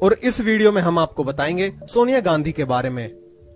और इस वीडियो में हम आपको बताएंगे सोनिया गांधी के बारे में।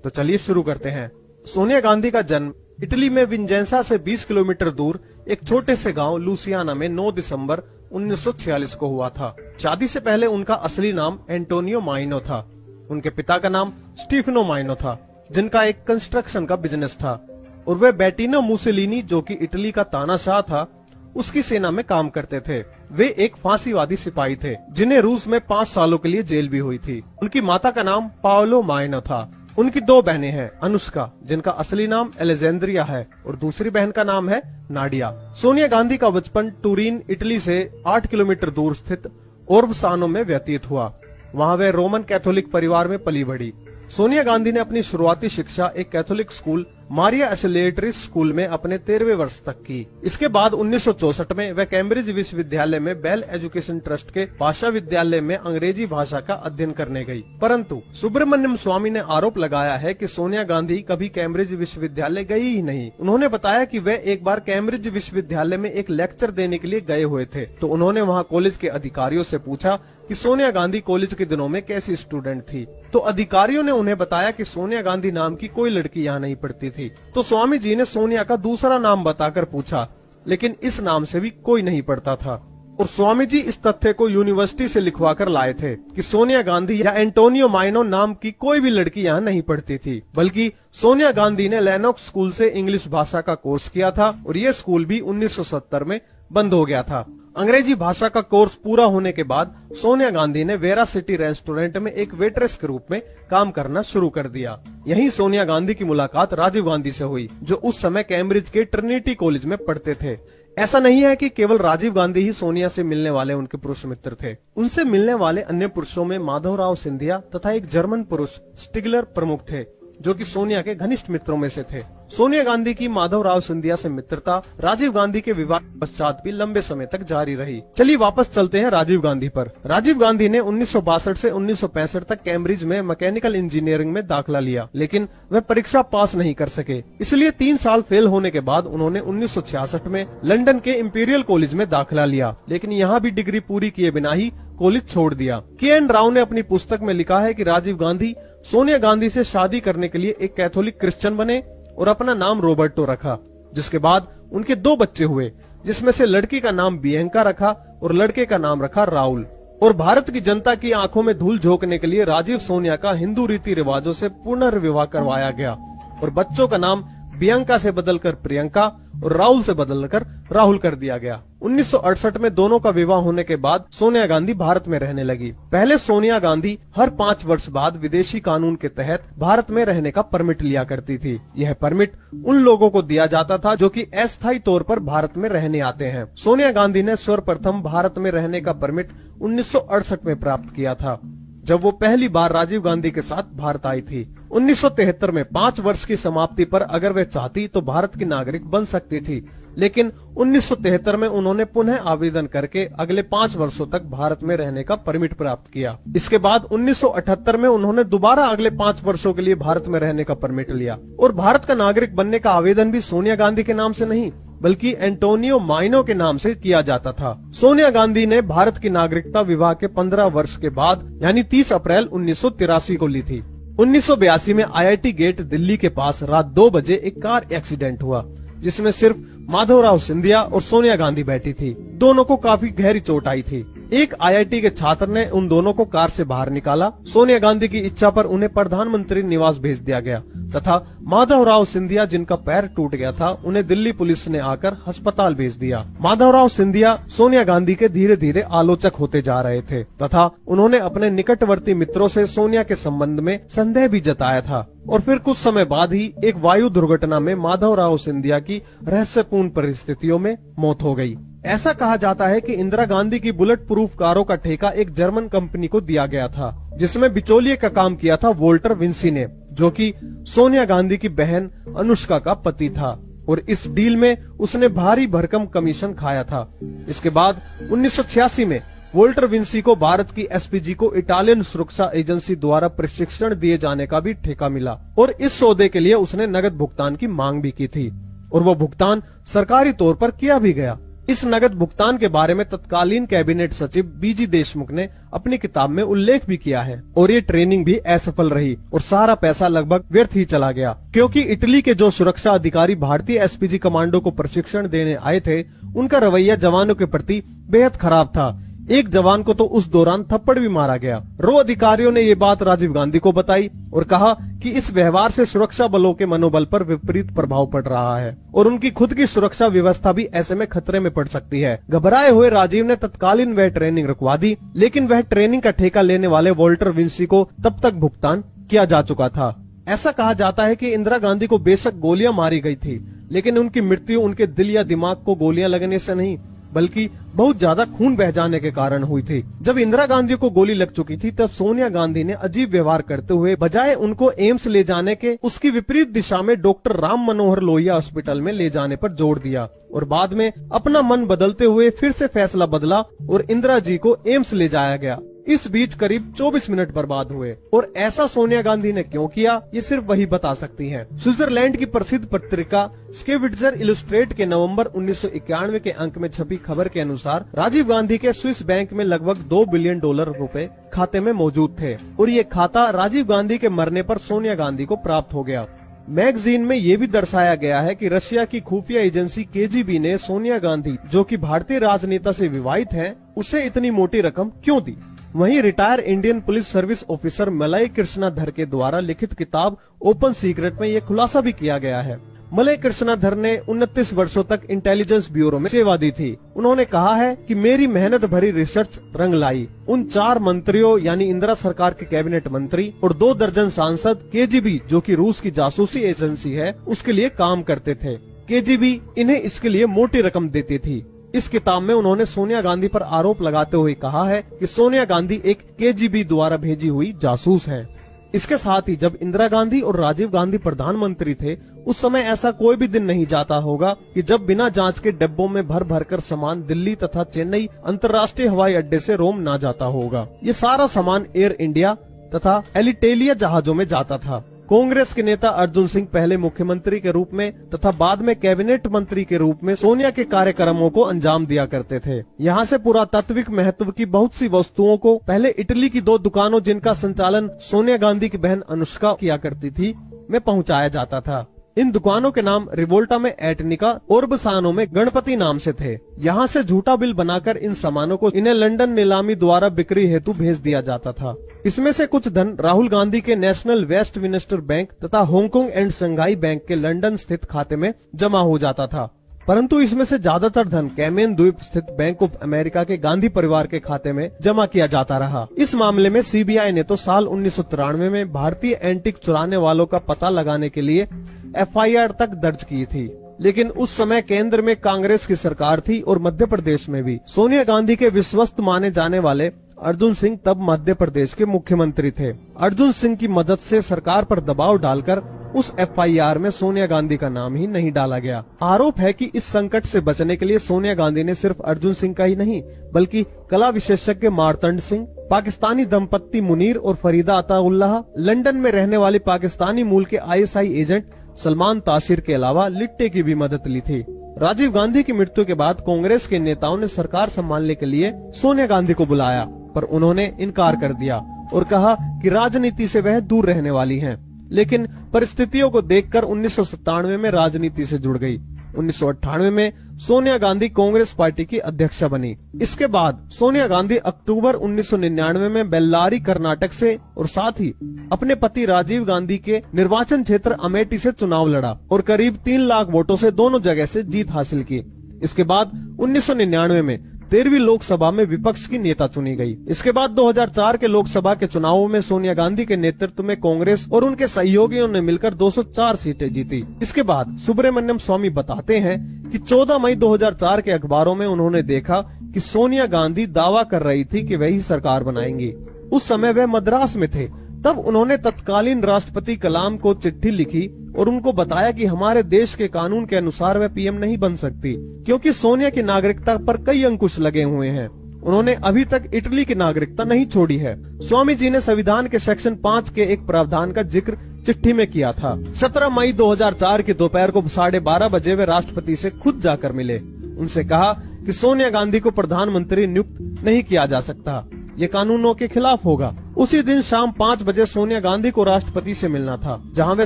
तो चलिए शुरू करते हैं। सोनिया गांधी का जन्म इटली में विंजेंसा से 20 किलोमीटर दूर एक छोटे से गांव लुसियाना में 9 दिसंबर 1946 को हुआ था। शादी से पहले उनका असली नाम एंटोनियो माइनो था। उनके पिता का नाम स्टीफनो माइनो था, जिनका एक कंस्ट्रक्शन का बिजनेस था, और वे बेटिनो मुसेलिनी, जो कि इटली का तानाशाह था, उसकी सेना में काम करते थे। वे एक फांसीवादी सिपाही थे, जिन्हें रूस में 5 सालों के लिए जेल भी हुई थी। उनकी माता का नाम पाओलो माइनो था। उनकी 2 बहनें हैं, अनुष्का, जिनका असली नाम एलेजेंड्रिया है, और दूसरी बहन का नाम है नाडिया। सोनिया गांधी का बचपन टूरिन, इटली से 8 किलोमीटर दूर स्थित ओर्बसानो में व्यतीत हुआ। वहाँ वे रोमन कैथोलिक परिवार में पली बढ़ी। सोनिया गांधी ने अपनी शुरुआती शिक्षा एक कैथोलिक स्कूल मारिया एसोलिएटरी स्कूल में अपने 13वें वर्ष तक की। इसके बाद 1964 में वह कैम्ब्रिज विश्वविद्यालय में बेल एजुकेशन ट्रस्ट के भाषा विद्यालय में अंग्रेजी भाषा का अध्ययन करने गई। परंतु सुब्रमण्यम स्वामी ने आरोप लगाया है कि सोनिया गांधी कभी कैम्ब्रिज विश्वविद्यालय गई ही नहीं। उन्होंने बताया कि वे एक बार कैम्ब्रिज विश्वविद्यालय में एक लेक्चर देने के लिए गए हुए थे, तो उन्होंने वहाँ कॉलेज के अधिकारियों से पूछा कि सोनिया गांधी कॉलेज के दिनों में कैसी स्टूडेंट थी। तो अधिकारियों ने उन्हें बताया कि सोनिया गांधी नाम की कोई लड़की यहाँ नहीं पढ़ती थी। तो स्वामी जी ने सोनिया का दूसरा नाम बताकर पूछा, लेकिन इस नाम से भी कोई नहीं पढ़ता था। और स्वामी जी इस तथ्य को यूनिवर्सिटी से लिखवा कर लाए थे कि सोनिया गांधी या एंटोनियो माइनो नाम की कोई भी लड़की यहाँ नहीं पढ़ती थी, बल्कि सोनिया गांधी ने लेनॉक्स स्कूल से इंग्लिश भाषा का कोर्स किया था, और ये स्कूल भी 1970 में बंद हो गया था। अंग्रेजी भाषा का कोर्स पूरा होने के बाद सोनिया गांधी ने वेरा सिटी रेस्टोरेंट में एक वेट्रेस के रूप में काम करना शुरू कर दिया। यहीं सोनिया गांधी की मुलाकात राजीव गांधी से हुई, जो उस समय कैम्ब्रिज के ट्रिनिटी कॉलेज में पढ़ते थे। ऐसा नहीं है कि केवल राजीव गांधी ही सोनिया से मिलने वाले उनके पुरुष मित्र थे। उनसे मिलने वाले अन्य पुरुषों में माधवराव सिंधिया तथा एक जर्मन पुरुष स्टिगलर प्रमुख थे, जो कि सोनिया के घनिष्ठ मित्रों में से थे। सोनिया गांधी की माधवराव सिंधिया से मित्रता राजीव गांधी के विवाह पश्चात भी लंबे समय तक जारी रही। चलिए वापस चलते हैं राजीव गांधी पर। राजीव गांधी ने 1962 से 1965 तक कैम्ब्रिज में मैकेनिकल इंजीनियरिंग में दाखिला लिया, लेकिन वह परीक्षा पास नहीं कर सके। इसलिए 3 साल फेल होने के बाद उन्होंने 1966 में लंदन के इंपीरियल कॉलेज में दाखिला लिया, लेकिन यहाँ भी डिग्री पूरी किए बिना ही कॉलेज छोड़ दिया। के.एन. राव ने अपनी पुस्तक में लिखा है कि राजीव गांधी सोनिया गांधी से शादी करने के लिए एक कैथोलिक क्रिश्चियन बने और अपना नाम रॉबर्टो रखा, जिसके बाद उनके 2 बच्चे हुए, जिसमें से लड़की का नाम बियंका रखा और लड़के का नाम रखा राहुल। और भारत की जनता की आंखों में धूल झोंकने के लिए राजीव सोनिया का हिंदू रीति रिवाजों से पुनर्विवाह करवाया गया, और बच्चों का नाम बियंका से बदलकर प्रियंका और राहुल से बदलकर राहुल कर दिया गया। 1968 में दोनों का विवाह होने के बाद सोनिया गांधी भारत में रहने लगी। पहले सोनिया गांधी हर 5 वर्ष बाद विदेशी कानून के तहत भारत में रहने का परमिट लिया करती थी। यह परमिट उन लोगों को दिया जाता था जो कि अस्थायी तौर पर भारत में रहने आते हैं। सोनिया गांधी ने सर्वप्रथम भारत में रहने का परमिट 1968 में प्राप्त किया था, जब वो पहली बार राजीव गांधी के साथ भारत आई थी। 1973 में 5 वर्ष की समाप्ति पर अगर वे चाहती तो भारत की नागरिक बन सकती थी, लेकिन 1973 में उन्होंने पुनः आवेदन करके अगले 5 वर्षों तक भारत में रहने का परमिट प्राप्त किया। इसके बाद 1978 में उन्होंने दोबारा अगले 5 वर्षों के लिए भारत में रहने का परमिट लिया, और भारत का नागरिक बनने का आवेदन भी सोनिया गांधी के नाम से नहीं, बल्कि एंटोनियो माइनो के नाम से किया जाता था। सोनिया गांधी ने भारत की नागरिकता विवाह के 15 वर्ष के बाद यानी 30 अप्रैल 1983 को ली थी। 1982 में IIT गेट दिल्ली के पास रात 2 बजे एक कार एक्सीडेंट हुआ, जिसमें सिर्फ माधवराव सिंधिया और सोनिया गांधी बैठी थी। दोनों को काफी गहरी चोट आई थी। एक IIT के छात्र ने उन दोनों को कार से बाहर निकाला। सोनिया गांधी की इच्छा पर उन्हें प्रधानमंत्री निवास भेज दिया गया तथा माधवराव सिंधिया, जिनका पैर टूट गया था, उन्हें दिल्ली पुलिस ने आकर अस्पताल भेज दिया। माधवराव सिंधिया सोनिया गांधी के धीरे धीरे आलोचक होते जा रहे थे तथा उन्होंने अपने निकटवर्ती मित्रों से सोनिया के संबंध में संदेह भी जताया था। और फिर कुछ समय बाद ही एक वायु दुर्घटना में माधवराव सिंधिया की रहस्यपूर्ण परिस्थितियों में मौत हो गई। ऐसा कहा जाता है कि इंदिरा गांधी की बुलेट प्रूफ कारों का ठेका एक जर्मन कंपनी को दिया गया था, जिसमें बिचौलिए का काम किया था वोल्टर विंसी ने, जो कि सोनिया गांधी की बहन अनुष्का का पति था, और इस डील में उसने भारी भरकम कमीशन खाया था। इसके बाद 1986 में वोल्टर विंसी को भारत की एसपीजी को इटालियन सुरक्षा एजेंसी द्वारा प्रशिक्षण दिए जाने का भी ठेका मिला, और इस सौदे के लिए उसने नगद भुगतान की मांग भी की थी, और वो भुगतान सरकारी तौर पर किया भी गया। इस नगद भुगतान के बारे में तत्कालीन कैबिनेट सचिव बीजी देशमुख ने अपनी किताब में उल्लेख भी किया है। और ये ट्रेनिंग भी असफल रही और सारा पैसा लगभग व्यर्थ ही चला गया, क्योंकि इटली के जो सुरक्षा अधिकारी भारतीय एसपीजी कमांडो को प्रशिक्षण देने आए थे, उनका रवैया जवानों के प्रति बेहद खराब था। एक जवान को तो उस दौरान थप्पड़ भी मारा गया। रो अधिकारियों ने ये बात राजीव गांधी को बताई और कहा कि इस व्यवहार से सुरक्षा बलों के मनोबल पर विपरीत प्रभाव पड़ रहा है और उनकी खुद की सुरक्षा व्यवस्था भी ऐसे में खतरे में पड़ सकती है। घबराए हुए राजीव ने तत्कालीन वह ट्रेनिंग रुकवा दी, लेकिन वह ट्रेनिंग का ठेका लेने वाले वॉल्टर विंसी को तब तक भुगतान किया जा चुका था। ऐसा कहा जाता है कि इंदिरा गांधी को बेशक गोलियां मारी गई थी, लेकिन उनकी मृत्यु उनके दिल या दिमाग को गोलियां लगने से नहीं, बल्कि बहुत ज्यादा खून बह जाने के कारण हुई थी। जब इंदिरा गांधी को गोली लग चुकी थी, तब सोनिया गांधी ने अजीब व्यवहार करते हुए बजाय उनको एम्स ले जाने के उसकी विपरीत दिशा में डॉक्टर राम मनोहर लोहिया हॉस्पिटल में ले जाने पर जोर दिया और बाद में अपना मन बदलते हुए फिर से फैसला बदला और इंदिरा जी को एम्स ले जाया गया। इस बीच करीब 24 मिनट बर्बाद हुए और ऐसा सोनिया गांधी ने क्यों किया, ये सिर्फ वही बता सकती हैं। स्विट्जरलैंड की प्रसिद्ध पत्रिका स्केविट्जर इलस्ट्रेट के नवंबर 1991 के अंक में छपी खबर के अनुसार राजीव गांधी के स्विस बैंक में लगभग $2 बिलियन रुपए खाते में मौजूद थे और ये खाता राजीव गांधी के मरने पर सोनिया गांधी को प्राप्त हो गया। मैगजीन में ये भी दर्शाया गया है कि रशिया की खुफिया एजेंसी केजीबी ने सोनिया गांधी, जो कि भारतीय राजनेता से विवाहित हैं, उसे इतनी मोटी रकम क्यों दी। वहीं retire Indian police service officer Malay Krishnadhar के द्वारा लिखित किताब ओपन सीक्रेट में ये खुलासा भी किया गया है। मलय कृष्णाधर ने 29 वर्षों तक इंटेलिजेंस ब्यूरो में सेवा दी थी। उन्होंने कहा है कि मेरी मेहनत भरी रिसर्च रंग लाई। उन 4 मंत्रियों यानी इंदिरा सरकार के कैबिनेट मंत्री और 2 दर्जन सांसद केजीबी, जो कि रूस की जासूसी एजेंसी है, उसके लिए काम करते थे। केजीबी इन्हें इसके लिए मोटी रकम देती थी। इस किताब में उन्होंने सोनिया गांधी पर आरोप लगाते हुए कहा है कि सोनिया गांधी एक केजीबी द्वारा भेजी हुई जासूस है। इसके साथ ही जब इंदिरा गांधी और राजीव गांधी प्रधानमंत्री थे, उस समय ऐसा कोई भी दिन नहीं जाता होगा कि जब बिना जांच के डिब्बों में भर भर कर सामान दिल्ली तथा चेन्नई अंतर्राष्ट्रीय हवाई अड्डे से रोम ना जाता होगा। ये सारा सामान एयर इंडिया तथा एलिटेलिया जहाजों में जाता था। कांग्रेस के नेता अर्जुन सिंह पहले मुख्यमंत्री के रूप में तथा बाद में कैबिनेट मंत्री के रूप में सोनिया के कार्यक्रमों को अंजाम दिया करते थे। यहाँ से पुरातात्विक महत्व की बहुत सी वस्तुओं को पहले इटली की 2 दुकानों, जिनका संचालन सोनिया गांधी की बहन अनुष्का किया करती थी, में पहुँचाया जाता था। इन दुकानों के नाम रिवोल्टा में एटनिका और बसानो में गणपति नाम से थे। यहाँ से झूठा बिल बनाकर इन सामानों को इन्हें लंदन नीलामी द्वारा बिक्री हेतु भेज दिया जाता था। इसमें से कुछ धन राहुल गांधी के नेशनल वेस्टमिनिस्टर बैंक तथा हांगकांग एंड शंघाई बैंक के लंदन स्थित खाते में जमा हो जाता था, परंतु इसमें से ज्यादातर धन कैमेन द्वीप स्थित बैंक ऑफ अमेरिका के गांधी परिवार के खाते में जमा किया जाता रहा। इस मामले में सीबीआई ने तो साल 1993 में भारतीय एंटीक चुराने वालों का पता लगाने के लिए एफआईआर तक दर्ज की थी, लेकिन उस समय केंद्र में कांग्रेस की सरकार थी और मध्य प्रदेश में भी। सोनिया गांधी के विश्वस्त माने जाने वाले अर्जुन सिंह तब मध्य प्रदेश के मुख्यमंत्री थे। अर्जुन सिंह की मदद से सरकार पर दबाव डालकर उस एफआईआर में सोनिया गांधी का नाम ही नहीं डाला गया। आरोप है कि इस संकट से बचने के लिए सोनिया गांधी ने सिर्फ अर्जुन सिंह का ही नहीं, बल्कि कला विशेषज्ञ मार्तंड सिंह, पाकिस्तानी दंपत्ति मुनीर और फरीदा अताउल्लाह, लंदन में रहने वाले पाकिस्तानी मूल के आईएसआई एजेंट सलमान तासिर के अलावा लिट्टे की भी मदद ली थी। राजीव गांधी की मृत्यु के बाद कांग्रेस के नेताओं ने सरकार संभालने के लिए सोनिया गांधी को बुलाया, पर उन्होंने इनकार कर दिया और कहा कि राजनीति से वह दूर रहने वाली हैं। लेकिन परिस्थितियों को देखकर 1997 में राजनीति से जुड़ गई। 1998 में सोनिया गांधी कांग्रेस पार्टी की अध्यक्षा बनी। इसके बाद सोनिया गांधी अक्टूबर 1999 में बेल्लारी कर्नाटक से और साथ ही अपने पति राजीव गांधी के निर्वाचन क्षेत्र अमेठी से चुनाव लड़ा और करीब 3 लाख वोटों से दोनों जगह से जीत हासिल की। इसके बाद 1999 में 13वीं लोकसभा में विपक्ष की नेता चुनी गई। इसके बाद 2004 के लोकसभा के चुनावों में सोनिया गांधी के नेतृत्व में कांग्रेस और उनके सहयोगियों ने मिलकर 204 सीटें जीती। इसके बाद सुब्रमण्यम स्वामी बताते हैं कि 14 मई 2004 के अखबारों में उन्होंने देखा कि सोनिया गांधी दावा कर रही थी कि वही सरकार बनाएंगी। उस समय वह मद्रास में थे। तब उन्होंने तत्कालीन राष्ट्रपति कलाम को चिट्ठी लिखी और उनको बताया कि हमारे देश के कानून के अनुसार वह पीएम नहीं बन सकती, क्योंकि सोनिया की नागरिकता पर कई अंकुश लगे हुए हैं। उन्होंने अभी तक इटली की नागरिकता नहीं छोड़ी है। स्वामी जी ने संविधान के सेक्शन 5 के एक प्रावधान का जिक्र चिट्ठी में किया था। 17 मई 2004 की दोपहर को 12:30 बजे वे राष्ट्रपति से खुद जाकर मिले। उनसे कहा कि सोनिया गांधी को प्रधानमंत्री नियुक्त नहीं किया जा सकता, ये कानूनों के खिलाफ होगा। उसी दिन शाम 5 बजे सोनिया गांधी को राष्ट्रपति से मिलना था, जहां वे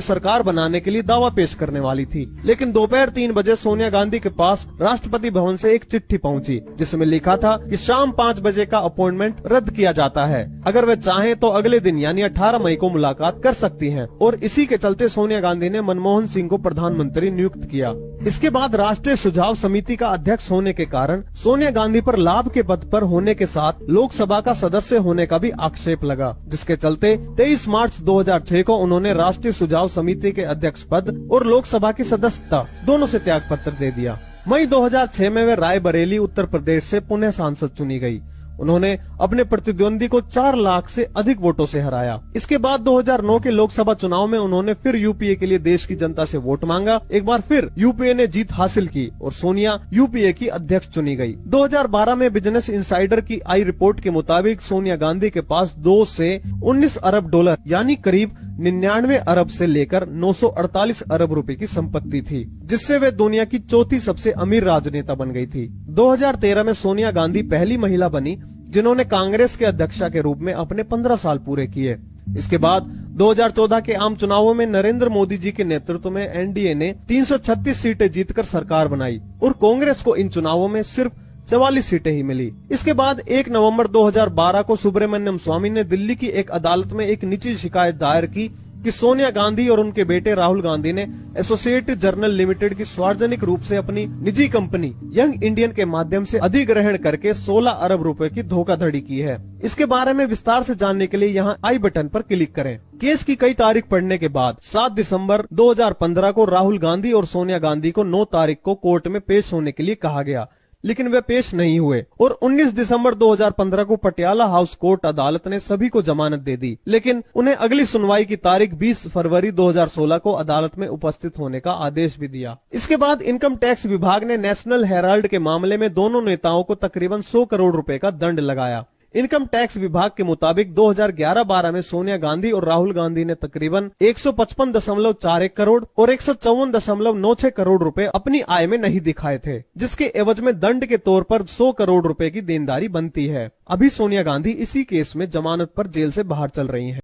सरकार बनाने के लिए दावा पेश करने वाली थी। लेकिन दोपहर 3 बजे सोनिया गांधी के पास राष्ट्रपति भवन से एक चिट्ठी पहुंची, जिसमें लिखा था कि शाम 5 बजे का अपॉइंटमेंट रद्द किया जाता है। अगर वे चाहें तो अगले दिन यानी 18 मई को मुलाकात कर सकती हैं। और इसी के चलते सोनिया गांधी ने मनमोहन सिंह को प्रधानमंत्री नियुक्त किया। इसके बाद राष्ट्रीय सुझाव समिति का अध्यक्ष होने के कारण सोनिया गांधी पर लाभ के पद पर होने के साथ लोकसभा का सदस्य होने का भी आक्षेप लगा, जिसके चलते 23 मार्च 2006 को उन्होंने राष्ट्रीय सुझाव समिति के अध्यक्ष पद और लोकसभा की सदस्यता दोनों से त्याग पत्र दे दिया। मई 2006 में वे रायबरेली उत्तर प्रदेश से पुनः सांसद चुनी गई। उन्होंने अपने प्रतिद्वंदी को 4 लाख से अधिक वोटों से हराया। इसके बाद 2009 के लोकसभा चुनाव में उन्होंने फिर यूपीए के लिए देश की जनता से वोट मांगा। एक बार फिर यूपीए ने जीत हासिल की और सोनिया यूपीए की अध्यक्ष चुनी गई। 2012 में बिजनेस इनसाइडर की आई रिपोर्ट के मुताबिक सोनिया गांधी के पास 2 से 19 अरब डॉलर यानी करीब 99 अरब से लेकर 948 अरब रुपए की संपत्ति थी, जिससे वे दुनिया की चौथी सबसे अमीर राजनेता बन गई थी। 2013 में सोनिया गांधी पहली महिला बनी जिन्होंने कांग्रेस के अध्यक्षा के रूप में अपने 15 साल पूरे किए। इसके बाद 2014 के आम चुनावों में नरेंद्र मोदी जी के नेतृत्व में एनडीए ने 336 सीटें जीतकर सरकार बनाई और कांग्रेस को इन चुनावों में सिर्फ 44 सीटें ही मिली। इसके बाद 1 नवंबर 2012 को सुब्रमण्यम स्वामी ने दिल्ली की एक अदालत में एक निजी शिकायत दायर की कि सोनिया गांधी और उनके बेटे राहुल गांधी ने एसोसिएटेड जर्नल लिमिटेड की सार्वजनिक रूप से अपनी निजी कंपनी यंग इंडियन के माध्यम से अधिग्रहण करके 16 अरब रुपए की धोखाधड़ी की है। इसके बारे में विस्तार से जानने के लिए यहाँ आई बटन पर क्लिक करें। केस की कई तारीख पढ़ने के बाद 7 दिसंबर 2015 को राहुल गांधी और सोनिया गांधी को 9 तारीख को कोर्ट में पेश होने के लिए कहा गया, लेकिन वे पेश नहीं हुए और 19 दिसंबर 2015 को पटियाला हाउस कोर्ट अदालत ने सभी को जमानत दे दी, लेकिन उन्हें अगली सुनवाई की तारीख 20 फरवरी 2016 को अदालत में उपस्थित होने का आदेश भी दिया। इसके बाद इनकम टैक्स विभाग ने नेशनल हेराल्ड के मामले में दोनों नेताओं को तकरीबन 100 करोड़ रुपए का दंड लगाया। इनकम टैक्स विभाग के मुताबिक 2011-12 में सोनिया गांधी और राहुल गांधी ने तकरीबन 155.41 करोड़ और 154.96 करोड़ रुपए अपनी आय में नहीं दिखाए थे, जिसके एवज में दंड के तौर पर 100 करोड़ रुपए की देनदारी बनती है। अभी सोनिया गांधी इसी केस में जमानत पर जेल से बाहर चल रही हैं।